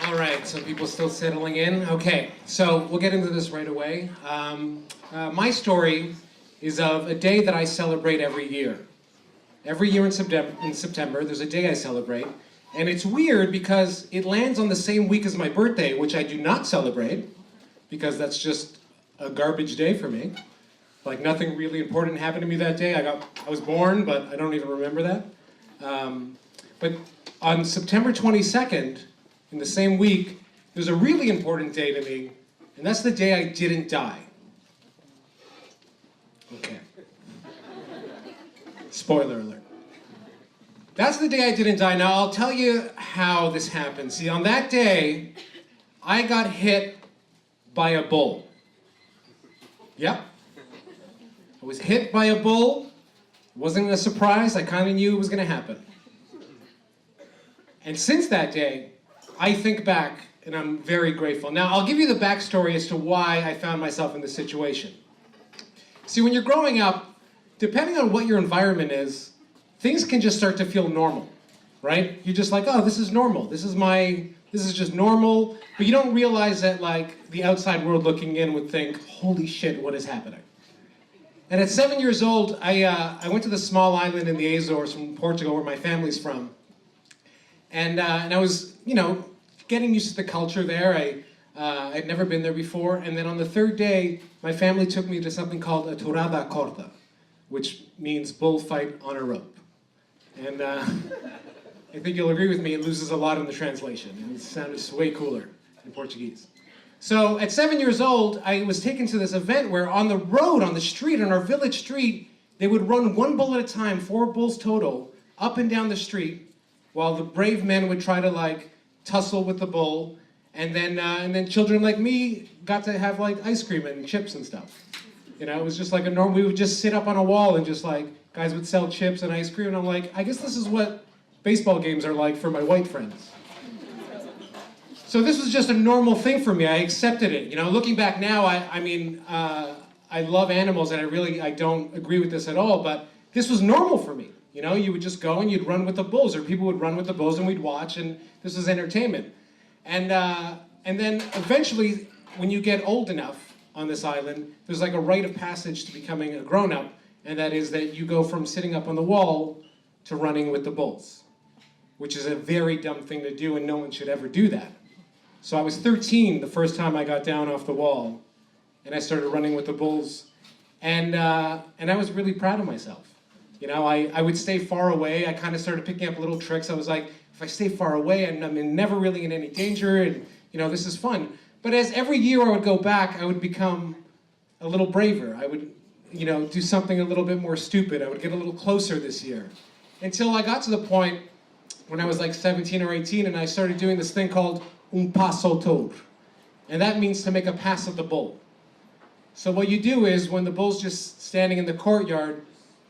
All right, so people still settling in. Okay, so we'll get into this right away. My story is of a day that I celebrate every year. Every year in September, there's a day I celebrate. And it's weird because it lands on the same week as my birthday, which I do not celebrate, because that's just a garbage day for me. Like, nothing really important happened to me that day. I was born, but I don't even remember that. But on September 22nd, in the same week, there's a really important day to me, and that's the day I didn't die. Okay. Spoiler alert. That's the day I didn't die. Now, I'll tell you how this happened. See, on that day, I got hit by a bull. Yep. I was hit by a bull. It wasn't a surprise. I kind of knew it was going to happen. And since that day, I think back, and I'm very grateful. Now, I'll give you the backstory as to why I found myself in this situation. See, when you're growing up, depending on what your environment is, things can just start to feel normal, right? You're just like, oh, this is normal. This is just normal. But you don't realize that, like, the outside world looking in would think, holy shit, what is happening? And at 7 years old, I went to the small island in the Azores from Portugal, where my family's from. And I was, getting used to the culture there. I'd never been there before. And then on the third day, my family took me to something called a tourada corta, which means bullfight on a rope. And I think you'll agree with me, it loses a lot in the translation. And it sounded way cooler in Portuguese. So at 7 years old, I was taken to this event where on the road, on the street, on our village street, they would run one bull at a time, 4 bulls total, up and down the street, while the brave men would try to, like, tussle with the bull, and then children like me got to have, like, ice cream and chips and stuff. It was just like a normal. We would just sit up on a wall and just, like, guys would sell chips and ice cream, and I'm like, I guess this is what baseball games are like for my white friends. So this was just a normal thing for me. I accepted it. Looking back now, I love animals, and I don't agree with this at all, but this was normal for me. You would just go and you'd run with the bulls, or people would run with the bulls and we'd watch, and this was entertainment. And then eventually, when you get old enough on this island, there's like a rite of passage to becoming a grown-up, and that is that you go from sitting up on the wall to running with the bulls, which is a very dumb thing to do, and no one should ever do that. So I was 13 the first time I got down off the wall, and I started running with the bulls, and I was really proud of myself. I would stay far away. I kind of started picking up little tricks. I was like, if I stay far away, I'm never really in any danger, and this is fun. But as every year I would go back, I would become a little braver. I would, do something a little bit more stupid. I would get a little closer this year. Until I got to the point when I was like 17 or 18, and I started doing this thing called passo tour. And that means to make a pass at the bull. So what you do is, when the bull's just standing in the courtyard,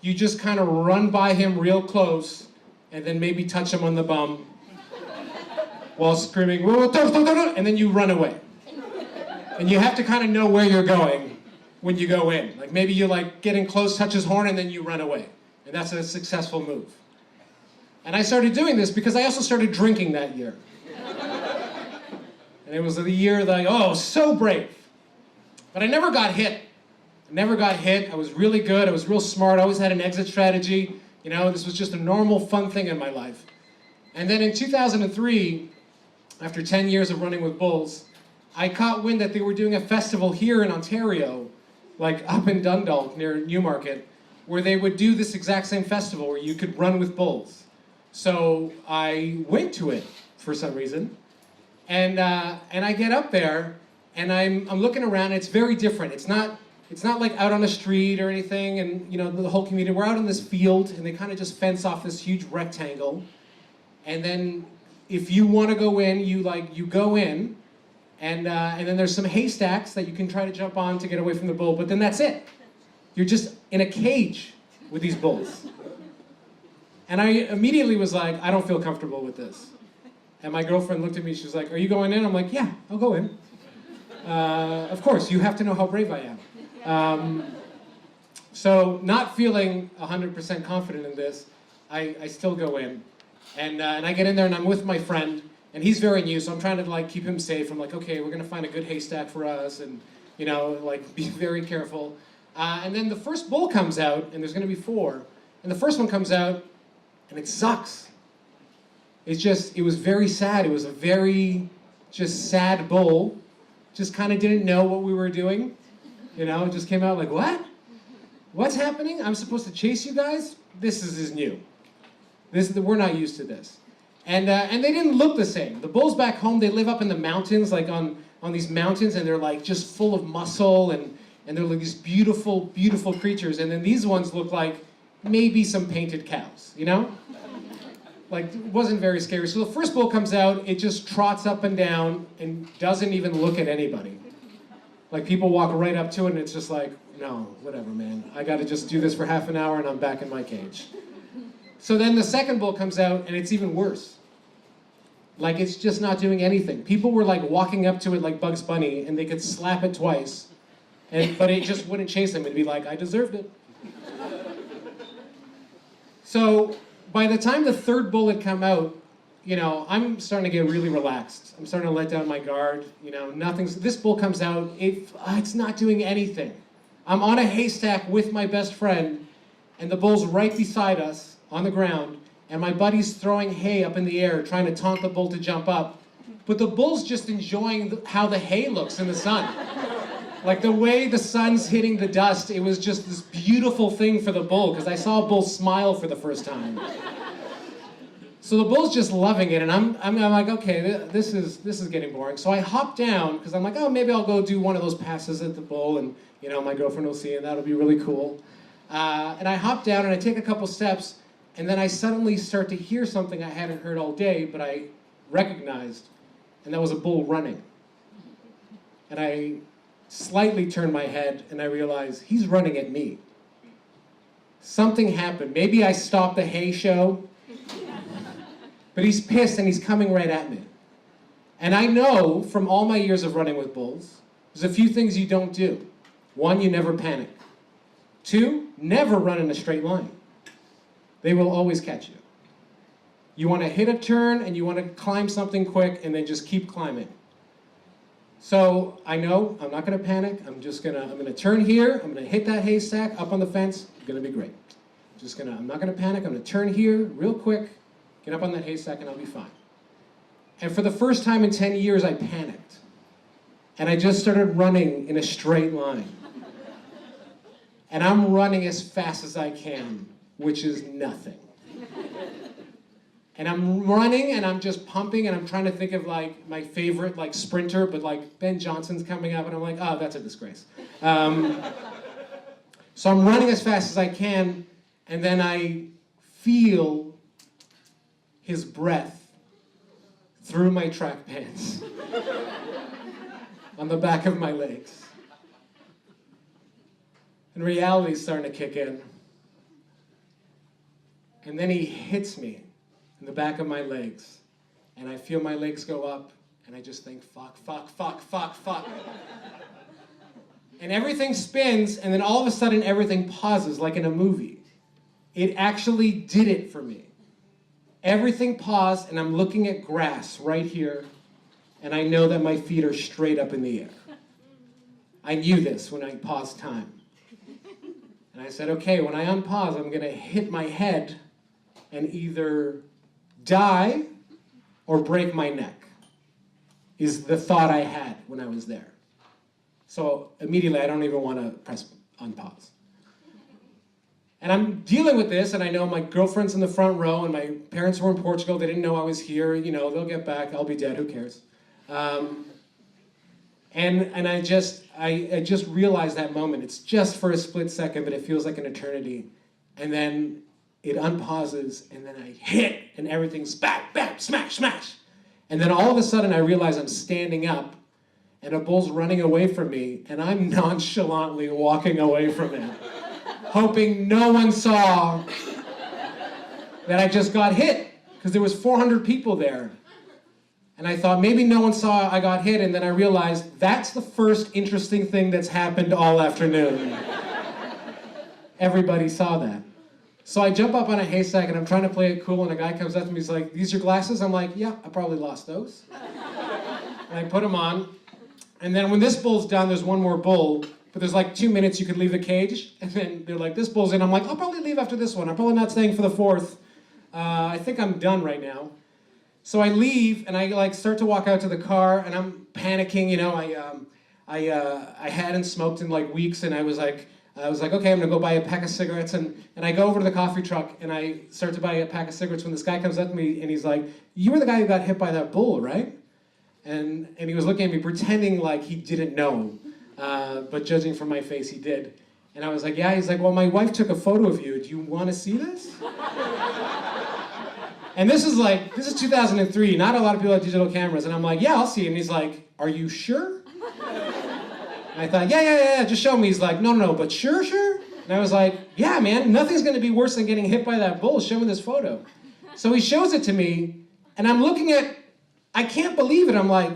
you just kind of run by him real close, and then maybe touch him on the bum while screaming, and then you run away. And you have to kind of know where you're going when you go in. Like, maybe you getting close, touch his horn, and then you run away. And that's a successful move. And I started doing this because I also started drinking that year. And it was the year that so brave. But I never got hit. I was really good. I was real smart. I always had an exit strategy. This was just a normal, fun thing in my life. And then in 2003, after 10 years of running with bulls, I caught wind that they were doing a festival here in Ontario, like up in Dundalk near Newmarket, where they would do this exact same festival where you could run with bulls. So I went to it for some reason, and I get up there, and I'm looking around. It's very different. It's not like out on the street or anything, and the whole community. We're out in this field, and they kind of just fence off this huge rectangle. And then if you want to go in, you go in, and then there's some haystacks that you can try to jump on to get away from the bull, but then that's it. You're just in a cage with these bulls. And I immediately was like, I don't feel comfortable with this. And my girlfriend looked at me, she was like, are you going in? I'm like, yeah, I'll go in. Of course, you have to know how brave I am. So not feeling 100% confident in this, I still go in. And I get in there and I'm with my friend, And he's very new, so I'm trying to like keep him safe. I'm like, okay, we're gonna find a good haystack for us, and like be very careful. And then the first bull comes out, and there's gonna be 4. And the first one comes out, and it sucks. It was very sad. It was a very just sad bull. Just kind of didn't know what we were doing. It just came out like, what? What's happening? I'm supposed to chase you guys? This is new. We're not used to this. And they didn't look the same. The bulls back home, they live up in the mountains, like on these mountains, and they're like just full of muscle, and they're like these beautiful, beautiful creatures. And then these ones look like maybe some painted cows, Like, it wasn't very scary. So the first bull comes out, it just trots up and down and doesn't even look at anybody. Like, people walk right up to it, and it's just like, no, whatever, man. I got to just do this for half an hour, and I'm back in my cage. So then the second bull comes out, and it's even worse. Like, it's just not doing anything. People were, like, walking up to it like Bugs Bunny, and they could slap it twice, but it just wouldn't chase them. It'd be like, I deserved it. So by the time the third bull had come out, I'm starting to get really relaxed. I'm starting to let down my guard. This bull comes out, it's not doing anything. I'm on a haystack with my best friend, and the bull's right beside us on the ground, and my buddy's throwing hay up in the air, trying to taunt the bull to jump up. But the bull's just enjoying how the hay looks in the sun. Like the way the sun's hitting the dust, it was just this beautiful thing for the bull, because I saw a bull smile for the first time. So the bull's just loving it, and I'm like, okay, this is getting boring. So I hop down, because I'm like, oh, maybe I'll go do one of those passes at the bull, and my girlfriend will see, and that'll be really cool. And I hop down, and I take a couple steps, and then I suddenly start to hear something I hadn't heard all day, but I recognized, and that was a bull running. And I slightly turn my head, and I realize he's running at me. Something happened. Maybe I stopped the hay show, but he's pissed, and he's coming right at me. And I know from all my years of running with bulls, there's a few things you don't do. 1, you never panic. 2, never run in a straight line. They will always catch you. You want to hit a turn, and you want to climb something quick, and then just keep climbing. So I know I'm not going to panic. I'm going to turn here. I'm going to hit that haystack up on the fence. It's going to be great. I'm not going to panic. I'm going to turn here real quick, get up on that haystack, and I'll be fine. And for the first time in 10 years, I panicked. And I just started running in a straight line. And I'm running as fast as I can, which is nothing. And I'm running, and I'm just pumping, and I'm trying to think of like my favorite like sprinter, but like Ben Johnson's coming up, and I'm like, oh, that's a disgrace. So I'm running as fast as I can, and then I feel his breath through my track pants on the back of my legs. And reality's starting to kick in. And then he hits me in the back of my legs, and I feel my legs go up, and I just think, fuck, fuck, fuck, fuck, fuck. And everything spins, and then all of a sudden everything pauses like in a movie. It actually did it for me. Everything paused, and I'm looking at grass right here, and I know that my feet are straight up in the air. I knew this when I paused time. And I said, okay, when I unpause, I'm gonna hit my head and either die or break my neck, is the thought I had when I was there. So immediately, I don't even want to press unpause. And I'm dealing with this, and I know my girlfriend's in the front row, and my parents were in Portugal. They didn't know I was here. They'll get back. I'll be dead. Who cares? And I just realized that moment. It's just for a split second, but it feels like an eternity. And then it unpauses, and then I hit, and everything's bang, bang, smash, smash. And then all of a sudden, I realize I'm standing up, and a bull's running away from me, and I'm nonchalantly walking away from it, hoping no one saw that I just got hit, because there was 400 people there. And I thought, maybe no one saw I got hit, and then I realized that's the first interesting thing that's happened all afternoon. Everybody saw that. So I jump up on a haystack and I'm trying to play it cool, and a guy comes up to me, he's like, "These your glasses?" I'm like, "Yeah, I probably lost those." And I put them on. And then when this bull's done, there's one more bull, but there's like 2 minutes you could leave the cage. And then they're like, "This bull's in." I'm like, "I'll probably leave after this one. I'm probably not staying for the fourth. I think I'm done right now." So I leave and I like start to walk out to the car, and I'm panicking. You know, I hadn't smoked in like weeks, and I was like, okay, I'm gonna go buy a pack of cigarettes, and I go over to the coffee truck and I start to buy a pack of cigarettes when this guy comes up to me and he's like, "You were the guy who got hit by that bull, right?" And he was looking at me pretending like he didn't know, but judging from my face, he did. And I was like, "Yeah." He's like, "Well, my wife took a photo of you. Do you want to see this?" And this is 2003. Not a lot of people have digital cameras. And I'm like, "Yeah, I'll see it." And he's like, "Are you sure?" And I thought, yeah, just show me. He's like, no, but sure? And I was like, "Yeah, man, nothing's gonna be worse than getting hit by that bull. Show me this photo." So he shows it to me, and I'm looking at, I can't believe it. I'm like,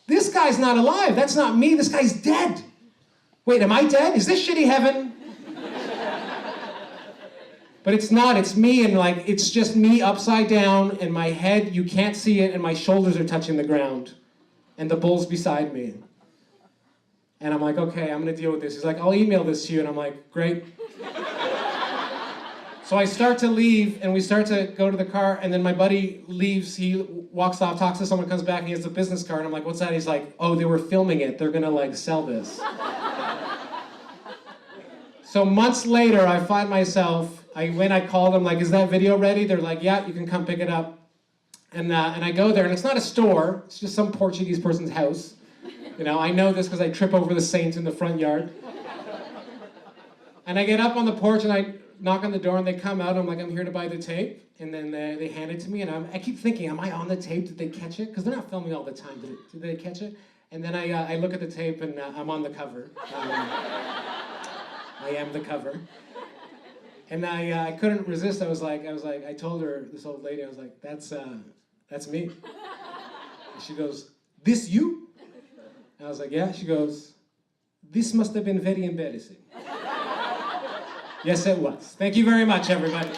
this guy's not alive. That's not me. This guy's dead. Wait, am I dead? Is this shitty heaven? But it's not. It's me, and like, it's just me upside down, and my head, you can't see it, and my shoulders are touching the ground, and the bull's beside me. And I'm like, "Okay, I'm gonna deal with this." He's like, "I'll email this to you." And I'm like, "Great." So I start to leave, and we start to go to the car, and then my buddy leaves, he walks off, talks to someone, comes back, and he has a business card. And I'm like, "What's that?" He's like, "Oh, they were filming it. They're gonna like sell this." So months later, I find myself, I called them, like, "Is that video ready?" They're like, "Yeah, you can come pick it up." And I go there, and it's not a store, it's just some Portuguese person's house. You know, I know this because I trip over the saint in the front yard. And I get up on the porch and I knock on the door, and they come out. I'm like, "I'm here to buy the tape." And then they hand it to me, and I keep thinking, am I on the tape? Did they catch it? Because they're not filming all the time. Did they catch it? And then I look at the tape, and I'm on the cover. I am the cover. And I couldn't resist. I told her, this old lady, I was like, that's me. And she goes, "This you?" I was like, "Yeah." She goes, "This must have been very embarrassing." Yes, it was. Thank you very much, everybody.